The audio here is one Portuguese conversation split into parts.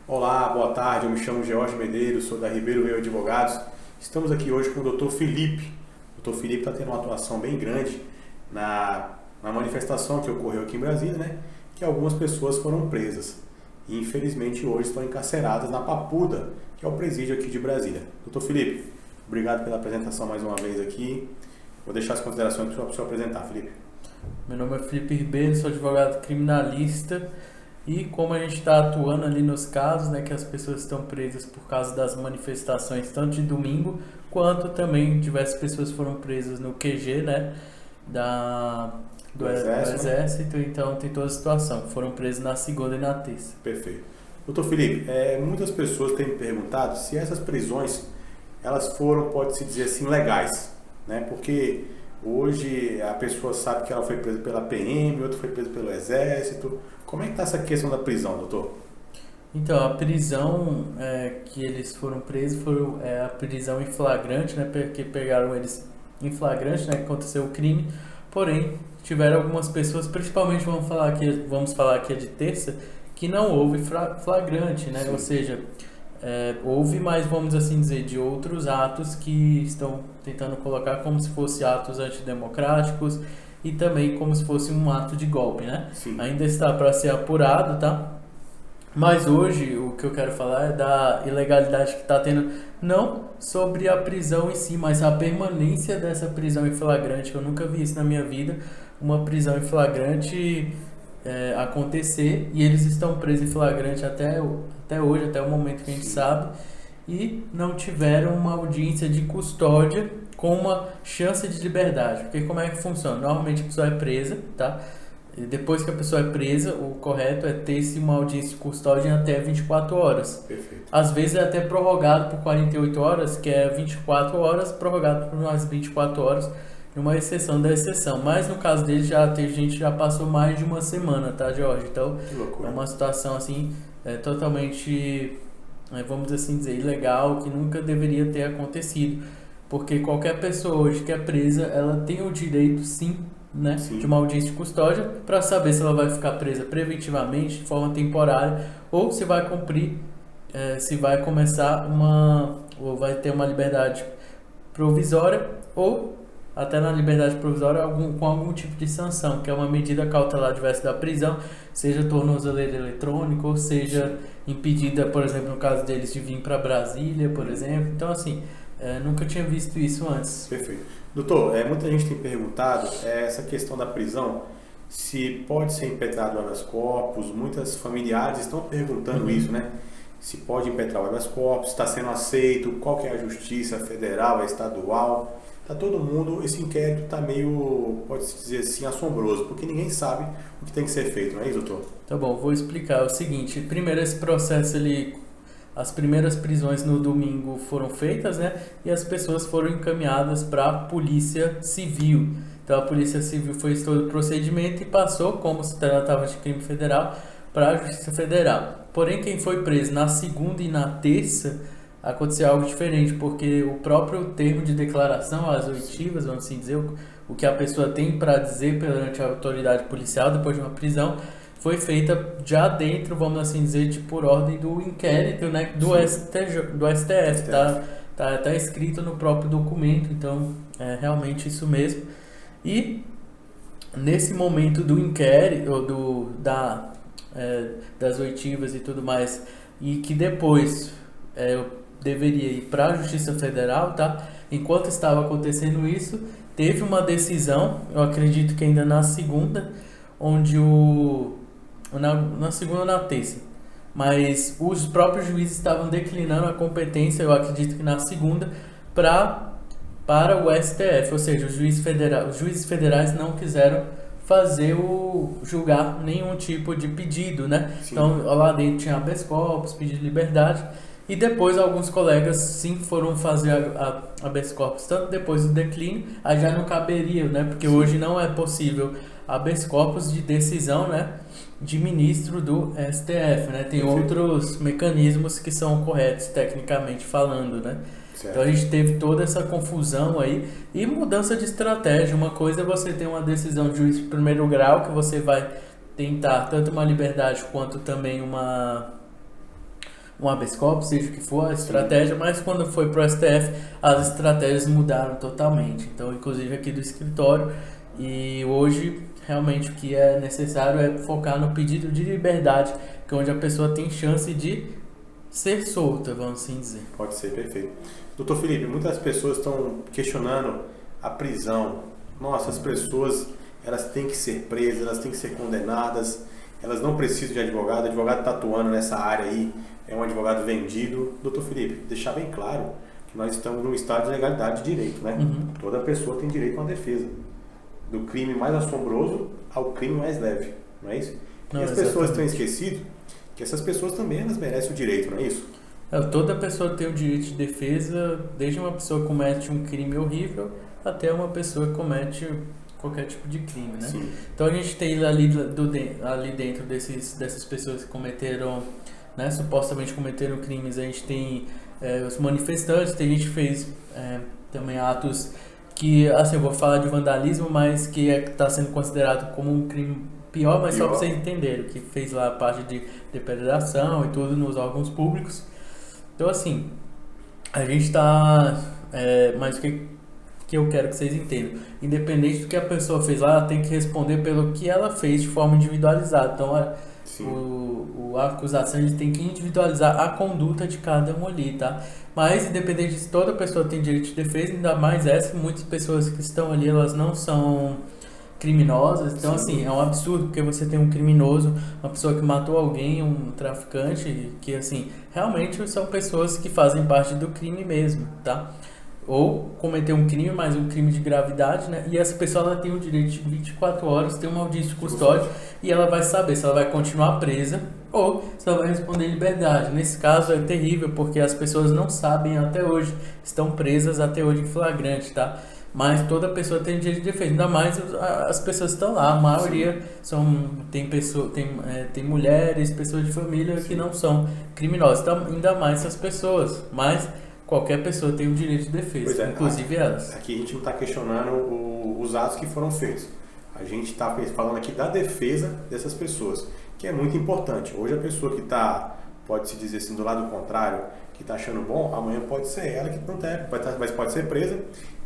Olá, boa tarde, eu me chamo George Medeiros, sou da Ribeiro Meio Advogados. Estamos aqui hoje com o Dr. Felipe. O Dr. Felipe está tendo uma atuação bem grande na manifestação que ocorreu aqui em Brasília, né? Que algumas pessoas foram presas e infelizmente hoje estão encarceradas na Papuda, que é o presídio aqui de Brasília. Dr. Felipe, obrigado pela apresentação mais uma vez aqui. Vou deixar as considerações para o senhor apresentar, Felipe. Meu nome é Felipe Ribeiro, sou advogado criminalista e como a gente está atuando ali nos casos, né, que as pessoas estão presas por causa das manifestações, tanto de domingo, quanto também diversas pessoas foram presas no QG, né, do Exército, então tem toda a situação, foram presas na segunda e na terça. Perfeito. Doutor Felipe, muitas pessoas têm me perguntado se essas prisões, elas foram, pode-se dizer assim, legais, né, porque hoje a pessoa sabe que ela foi presa pela PM, outra foi presa pelo Exército. Como é que está essa questão da prisão, doutor? Então, a prisão que eles foram presos foi a prisão em flagrante, né? Porque pegaram eles em flagrante, né? Que aconteceu o crime. Porém, tiveram algumas pessoas, principalmente vamos falar aqui de terça, que não houve flagrante, né? Sim. Ou seja, houve mais, vamos assim dizer, de outros atos que estão tentando colocar como se fossem atos antidemocráticos e também como se fosse um ato de golpe, né? Sim. Ainda está para ser apurado, tá? Mas hoje o que eu quero falar é da ilegalidade que está tendo, não sobre a prisão em si, mas a permanência dessa prisão em flagrante. Eu nunca vi isso na minha vida, uma prisão em flagrante acontecer, e eles estão presos em flagrante até hoje, até o momento que a gente sabe, e não tiveram uma audiência de custódia com uma chance de liberdade. Porque como é que funciona? Normalmente a pessoa é presa, tá? E depois que a pessoa é presa, o correto é ter-se uma audiência de custódia em até 24 horas. Perfeito. Às vezes é até prorrogado por 48 horas, que é 24 horas, prorrogado por mais 24 horas, uma exceção da exceção. Mas no caso dele, teve gente que já passou mais de uma semana, tá, Jorge? Então, é uma situação assim, totalmente, vamos assim dizer, ilegal, que nunca deveria ter acontecido. Porque qualquer pessoa hoje que é presa, ela tem o direito, sim, né, de uma audiência de custódia para saber se ela vai ficar presa preventivamente, de forma temporária, ou se vai cumprir, se vai começar ou vai ter uma liberdade provisória, ou até na liberdade provisória com algum tipo de sanção, que é uma medida cautelar diversa da prisão, seja tornozeleira eletrônica, ou seja impedida, por exemplo, no caso deles, de vir para Brasília, por exemplo. Então, assim, nunca tinha visto isso antes. Perfeito. Doutor, muita gente tem perguntado essa questão da prisão, se pode ser impetrado habeas corpus. Muitas familiares estão perguntando isso, né? Se pode impetrar o habeas corpus, está sendo aceito, qual que é a justiça federal, estadual. Tá todo mundo, esse inquérito está meio, pode-se dizer assim, assombroso, porque ninguém sabe o que tem que ser feito, não é isso, doutor? Tá bom, vou explicar. É o seguinte, primeiro esse processo as primeiras prisões no domingo foram feitas, né? E as pessoas foram encaminhadas para a Polícia Civil. Então a Polícia Civil fez todo o procedimento e passou, como se tratava de crime federal, para a Justiça Federal. Porém, quem foi preso na segunda e na terça, aconteceu algo diferente, porque o próprio termo de declaração, as oitivas, vamos assim dizer, o que a pessoa tem para dizer perante a autoridade policial depois de uma prisão, foi feita já dentro, vamos assim dizer, por ordem do inquérito, né, do STF, tá escrito no próprio documento, então é realmente isso mesmo. E nesse momento do inquérito, das oitivas e tudo mais, e que depois deveria ir para a Justiça Federal, tá? Enquanto estava acontecendo isso, teve uma decisão, eu acredito que ainda na segunda, onde na segunda ou na terça, mas os próprios juízes estavam declinando a competência, eu acredito que na segunda, para o STF, ou seja, os juízes federais não quiseram julgar nenhum tipo de pedido, né? Sim. Então lá dentro tinha habeas corpus, pedido de liberdade, e depois alguns colegas sim foram fazer a habeas corpus, tanto depois do declínio, aí já não caberia, né? Porque sim, hoje não é possível habeas corpus de decisão, né, de ministro do STF, né? Tem outros mecanismos que são corretos tecnicamente falando, né? Certo. Então a gente teve toda essa confusão aí e mudança de estratégia. Uma coisa é você ter uma decisão de juiz de primeiro grau, que você vai tentar tanto uma liberdade quanto também um habeas corpus, seja o que for a estratégia, mas quando foi pro STF, as estratégias mudaram totalmente. Então, inclusive aqui do escritório, e hoje realmente o que é necessário é focar no pedido de liberdade, que é onde a pessoa tem chance de ser solta, vamos assim dizer. Pode ser, perfeito. Doutor Felipe, muitas pessoas estão questionando a prisão. Nossa, as pessoas, elas têm que ser presas, elas têm que ser condenadas, elas não precisam de advogado, o advogado está atuando nessa área aí, é um advogado vendido. Doutor Felipe, deixar bem claro que nós estamos num estado de legalidade de direito, né? Toda pessoa tem direito a uma defesa. Do crime mais assombroso ao crime mais leve, não é isso? Não, e as pessoas têm esquecido que essas pessoas também elas merecem o direito, não é isso? Toda pessoa tem o direito de defesa, desde uma pessoa que comete um crime horrível até uma pessoa que comete qualquer tipo de crime, né? Sim. Então a gente tem ali dentro dessas pessoas que cometeram, né, supostamente cometeram crimes, a gente tem os manifestantes, tem gente que fez também atos que, assim, eu vou falar de vandalismo, mas que está sendo considerado como um crime pior, mas só para vocês entenderem, que fez lá a parte de depredação e tudo nos órgãos públicos. Então, assim, a gente está... mas o que eu quero que vocês entendam? Independente do que a pessoa fez lá, ela tem que responder pelo que ela fez de forma individualizada. Então, a acusação ele tem que individualizar a conduta de cada um ali, tá? Mas, independente disso, toda pessoa tem direito de defesa, ainda mais muitas pessoas que estão ali, elas não são criminosas. Então, assim, é um absurdo, porque você tem um criminoso, uma pessoa que matou alguém, um traficante, que, assim, realmente são pessoas que fazem parte do crime mesmo, tá? Ou cometer um crime, mas um crime de gravidade, né? E essa pessoa ela tem o direito de 24 horas, ter uma audiência de custódia, e ela vai saber se ela vai continuar presa ou se ela vai responder em liberdade. Nesse caso é terrível, porque as pessoas não sabem até hoje, estão presas até hoje em flagrante, tá? Mas toda pessoa tem direito de defesa, ainda mais as pessoas que estão lá, a maioria tem mulheres, pessoas de família que não são criminosas, então, ainda mais essas pessoas, mas qualquer pessoa tem o direito de defesa, inclusive elas. Aqui a gente não está questionando os atos que foram feitos. A gente está falando aqui da defesa dessas pessoas, que é muito importante. Hoje a pessoa que está, pode-se dizer assim, do lado contrário, que está achando bom, amanhã pode ser ela que não tem, mas pode ser presa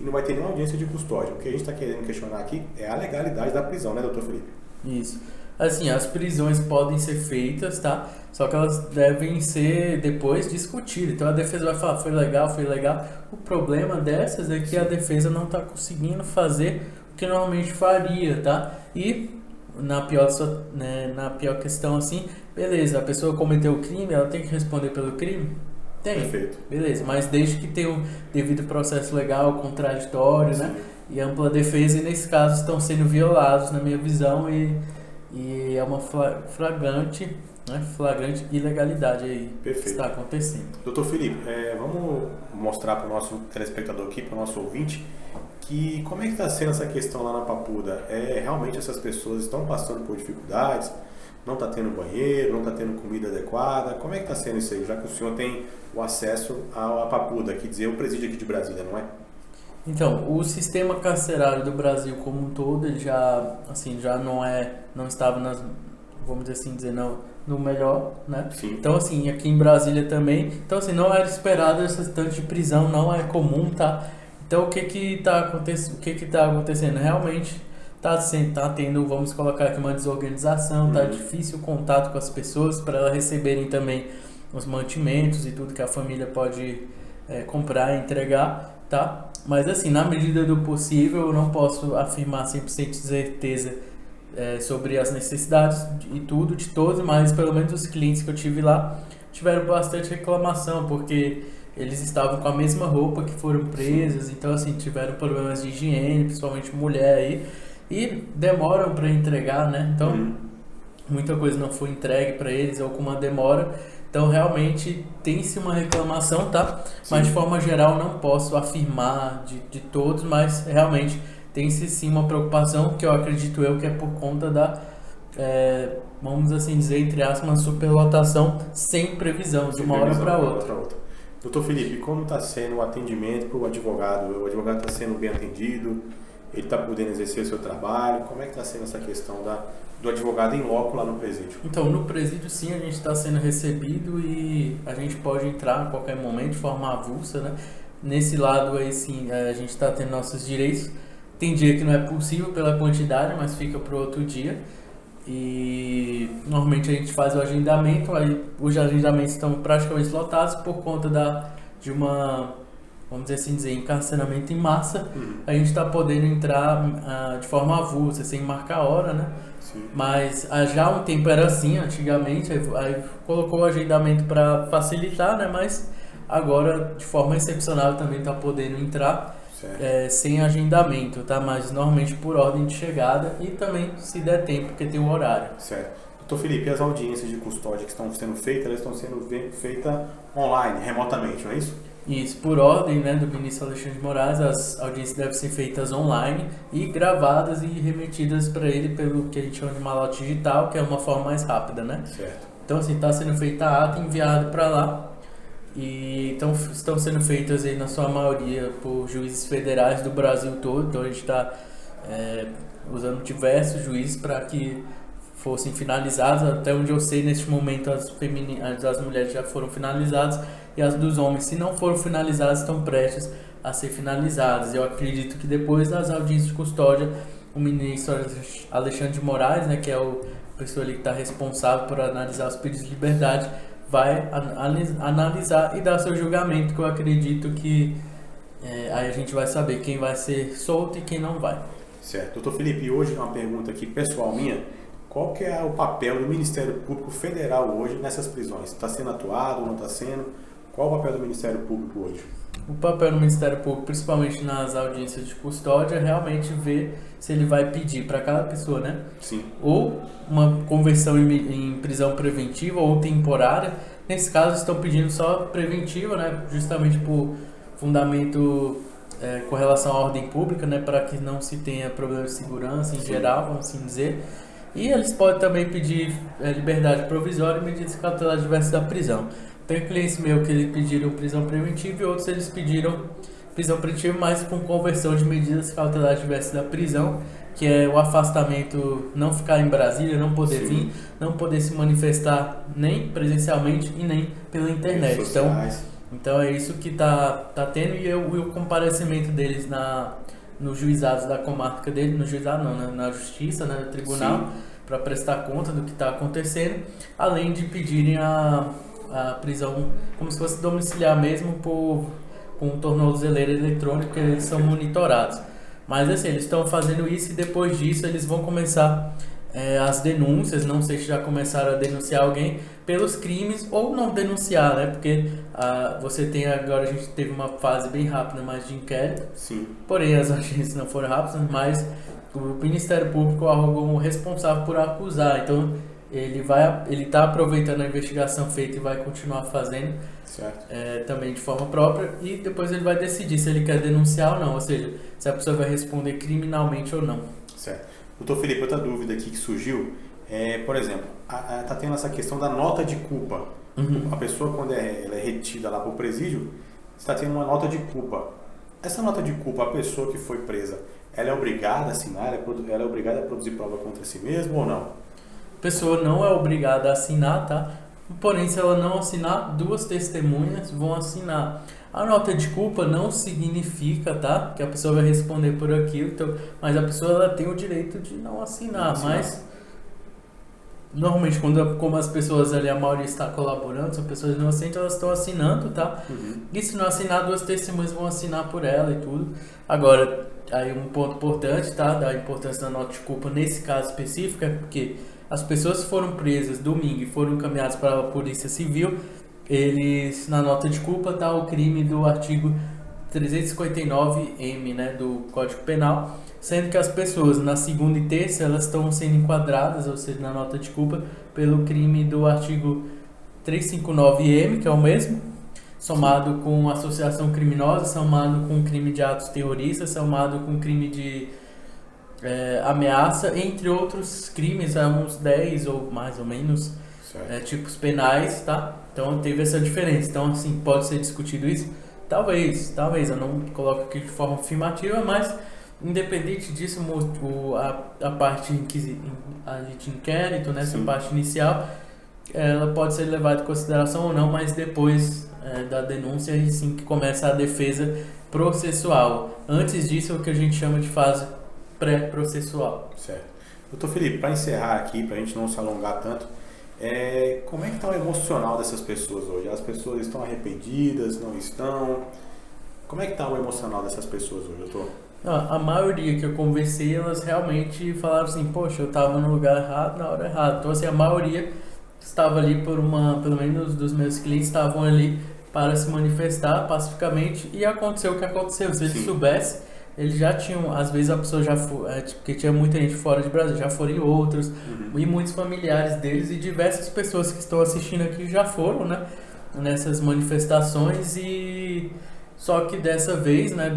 e não vai ter nenhuma audiência de custódia. O que a gente está querendo questionar aqui é a legalidade da prisão, né, doutor Felipe? Isso. Assim, as prisões podem ser feitas, tá? Só que elas devem ser depois discutidas. Então a defesa vai falar, foi legal. O problema dessas é que a defesa não está conseguindo fazer o que normalmente faria, tá? E na pior questão assim, beleza, a pessoa cometeu o crime, ela tem que responder pelo crime? Tem. Perfeito. Beleza, mas desde que tenha um devido processo legal, contraditório, né? E ampla defesa, e nesse caso estão sendo violados, na minha visão, e é uma flagrante ilegalidade aí. Perfeito. Que está acontecendo. Doutor Felipe, vamos mostrar para o nosso telespectador aqui, para o nosso ouvinte, que como é que está sendo essa questão lá na Papuda? Realmente essas pessoas estão passando por dificuldades, não está tendo banheiro, não está tendo comida adequada, como é que está sendo isso aí? Já que o senhor tem o acesso à Papuda, que dizer o presídio aqui de Brasília, não é? Então, o sistema carcerário do Brasil como um todo, ele já não estava vamos dizer, no melhor, né? Sim. Então, assim, aqui em Brasília também, então, assim, não era esperado esse tanto de prisão, não é comum, tá? Então, o que tá acontecendo? Realmente tá tendo, vamos colocar aqui, uma desorganização, tá difícil o contato com as pessoas para elas receberem também os mantimentos e tudo que a família pode comprar e entregar, tá? Mas assim, na medida do possível, eu não posso afirmar 100% de certeza sobre as necessidades e tudo de todos, mas pelo menos os clientes que eu tive lá tiveram bastante reclamação, porque eles estavam com a mesma roupa que foram presos, então assim, tiveram problemas de higiene, principalmente mulher aí, e demoram para entregar, né? Então, muita coisa não foi entregue para eles, ou com uma demora. Então, realmente, tem-se uma reclamação, tá? Sim. Mas, de forma geral, não posso afirmar de todos, mas, realmente, tem-se sim uma preocupação, que eu acredito que é por conta da, vamos assim dizer, entre aspas, uma superlotação sem previsão, de uma hora para outra. Doutor Felipe, como está sendo o atendimento para o advogado? O advogado está sendo bem atendido? ele está podendo exercer o seu trabalho? Como é que está sendo essa questão do advogado em loco lá no presídio? Então, no presídio sim, a gente está sendo recebido e a gente pode entrar a qualquer momento de forma avulsa, né? Nesse lado aí sim, a gente está tendo nossos direitos. Tem dia que não é possível pela quantidade, mas fica para outro dia. E normalmente a gente faz o agendamento, aí os agendamentos estão praticamente lotados por conta de uma, vamos dizer, encarceramento em massa. A gente está podendo entrar de forma avulsa, sem marcar hora, né? Sim. Mas já há um tempo era assim, antigamente, aí colocou o agendamento para facilitar, né? Mas agora, de forma excepcional, também está podendo entrar sem agendamento, tá? Mas normalmente por ordem de chegada e também se der tempo, porque tem o horário. Certo. Doutor Felipe, e as audiências de custódia que estão sendo feitas, elas estão sendo feitas online, remotamente, não é isso? Isso, por ordem, né, do ministro Alexandre de Moraes, as audiências devem ser feitas online e gravadas e remetidas para ele pelo que a gente chama de malote digital, que é uma forma mais rápida, né? Certo. Então, assim, está sendo feita a ata enviado para lá e então, estão sendo feitas aí, na sua maioria, por juízes federais do Brasil todo. Então, a gente está usando diversos juízes para que fossem finalizadas. Até onde eu sei, neste momento, as mulheres já foram finalizadas e as dos homens, se não foram finalizadas, estão prestes a ser finalizadas. Eu acredito que depois das audiências de custódia, o ministro Alexandre de Moraes, né, que é a pessoa ali que está responsável por analisar os pedidos de liberdade, vai analisar e dar seu julgamento, que eu acredito que aí a gente vai saber quem vai ser solto e quem não vai. Certo. Doutor Felipe, hoje uma pergunta aqui pessoal minha. Qual que é o papel do Ministério Público Federal hoje nessas prisões? Está sendo atuado ou não está sendo? Qual o papel do Ministério Público hoje? O papel do Ministério Público, principalmente nas audiências de custódia, é realmente ver se ele vai pedir para cada pessoa, né? Sim. Ou uma conversão em prisão preventiva ou temporária. Nesse caso, estão pedindo só preventiva, né? Justamente por fundamento com relação à ordem pública, né? Para que não se tenha problema de segurança em geral, vamos assim dizer. E eles podem também pedir liberdade provisória e medidas cautelares diversas da prisão. Tem clientes meus que eles pediram prisão preventiva e outros eles pediram prisão preventiva, mas com conversão de medidas cautelares diversas da prisão, que é o afastamento, não ficar em Brasília, não poder vir, não poder se manifestar nem presencialmente e nem pela internet. Então é isso que tá tendo, e o comparecimento deles nos juizados da comarca dele, no juizado não, né? Na justiça, né? No tribunal, para prestar conta do que está acontecendo, além de pedirem a prisão como se fosse domiciliar mesmo com tornozeleira eletrônica, que eles são monitorados. Mas assim, eles estão fazendo isso e depois disso eles vão começar as denúncias. Não sei se já começaram a denunciar alguém pelos crimes ou não denunciar, né? Porque você tem agora, a gente teve uma fase bem rápida, mais de inquérito. Sim. Porém, as agências não foram rápidas, mas o Ministério Público é o responsável por acusar. Então, ele está aproveitando a investigação feita e vai continuar fazendo também de forma própria, e depois ele vai decidir se ele quer denunciar ou não, ou seja, se a pessoa vai responder criminalmente ou não. Certo. Doutor Felipe, outra dúvida aqui que surgiu por exemplo, está tendo essa questão da nota de culpa. A pessoa, quando ela é retida lá para o presídio, está tendo uma nota de culpa. Essa nota de culpa, a pessoa que foi presa, ela é obrigada a assinar? Ela é obrigada a produzir prova contra si mesma ou não? A pessoa não é obrigada a assinar, tá? Porém, se ela não assinar, 2 testemunhas vão assinar. A nota de culpa não significa, tá? Que a pessoa vai responder por aquilo, então, mas a pessoa ela tem o direito de não assinar. Mas normalmente, como as pessoas ali, a maioria está colaborando, são pessoas inocentes, elas estão assinando, tá? E se não assinar, 2 testemunhas vão assinar por ela e tudo. Agora, aí um ponto importante, tá? Da importância da nota de culpa nesse caso específico é porque as pessoas que foram presas domingo e foram encaminhadas para a Polícia Civil, eles, na nota de culpa, tá o crime do artigo 359-M, né, do Código Penal, sendo que as pessoas na segunda e terça elas estão sendo enquadradas, ou seja, na nota de culpa, pelo crime do artigo 359-M, que é o mesmo, somado com associação criminosa, somado com crime de atos terroristas, somado com crime de ameaça, entre outros crimes, uns 10 ou mais ou menos tipos penais, tá? Então teve essa diferença. Então, assim, pode ser discutido isso? Talvez, eu não coloco aqui de forma afirmativa, mas independente disso, a parte de inquérito, né, essa parte inicial, ela pode ser levada em consideração ou não, mas depois da denúncia e sim que começa a defesa processual. Antes disso, é o que a gente chama de fase pré-processual. Certo. Doutor Felipe, para encerrar aqui, para a gente não se alongar tanto, como é que está o emocional dessas pessoas hoje? As pessoas estão arrependidas, não estão? Como é que está o emocional dessas pessoas hoje, doutor? A maioria que eu conversei, elas realmente falaram assim, poxa, eu estava no lugar errado, na hora errada. Então, assim, a maioria estava ali pelo menos dos meus clientes estavam ali para se manifestar pacificamente e aconteceu o que aconteceu. Se eles soubessem, eles já tinham, às vezes a pessoa já foi, porque tinha muita gente fora de Brasil, já foram em outros, e muitos familiares deles e diversas pessoas que estão assistindo aqui já foram, né, nessas manifestações e só que dessa vez, né,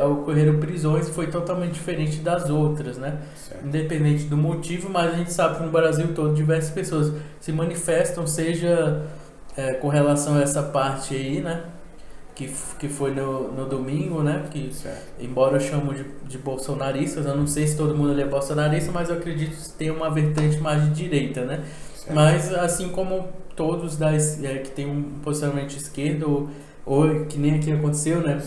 ocorreram prisões foi totalmente diferente das outras, né, independente do motivo, mas a gente sabe que no Brasil todo diversas pessoas se manifestam, seja com relação a essa parte aí, né, que foi no domingo, né? Que, embora eu chamo de bolsonaristas, eu não sei se todo mundo ali é bolsonarista, mas eu acredito que tem uma vertente mais de direita, né? Certo. Mas assim como todos que tem um posicionamento esquerdo, ou que nem aqui aconteceu, né?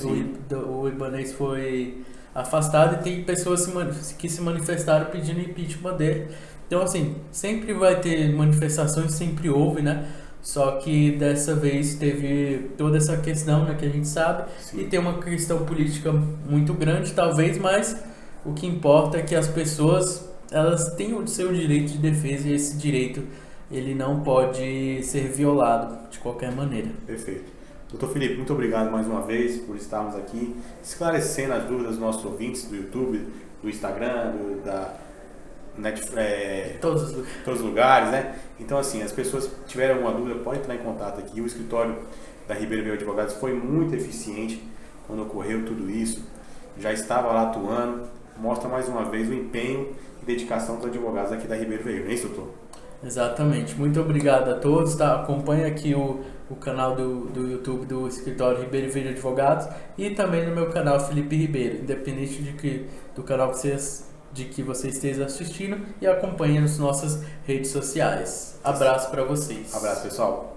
O Ibanez foi afastado e tem pessoas que se manifestaram pedindo impeachment dele. Então assim, sempre vai ter manifestações, sempre houve, né? Só que dessa vez teve toda essa questão, né, que a gente sabe, e tem uma questão política muito grande, talvez, mas o que importa é que as pessoas, elas têm o seu direito de defesa e esse direito, ele não pode ser violado de qualquer maneira. Perfeito. Doutor Felipe, muito obrigado mais uma vez por estarmos aqui, esclarecendo as dúvidas dos nossos ouvintes do YouTube, do Instagram, todos os lugares, né? Então, assim, as pessoas que tiverem alguma dúvida podem entrar em contato aqui. O escritório da Ribeiro Veio Advogados foi muito eficiente quando ocorreu tudo isso. Já estava lá atuando. Mostra mais uma vez o empenho e dedicação dos advogados aqui da Ribeiro Veio, não é isso, doutor? Exatamente. Muito obrigado a todos. Tá? Acompanhe aqui o canal do YouTube do escritório Ribeiro Veio Advogados e também no meu canal Felipe Ribeiro, independente do canal de que você esteja assistindo, e acompanhe nas nossas redes sociais. Abraço para vocês. Abraço, pessoal.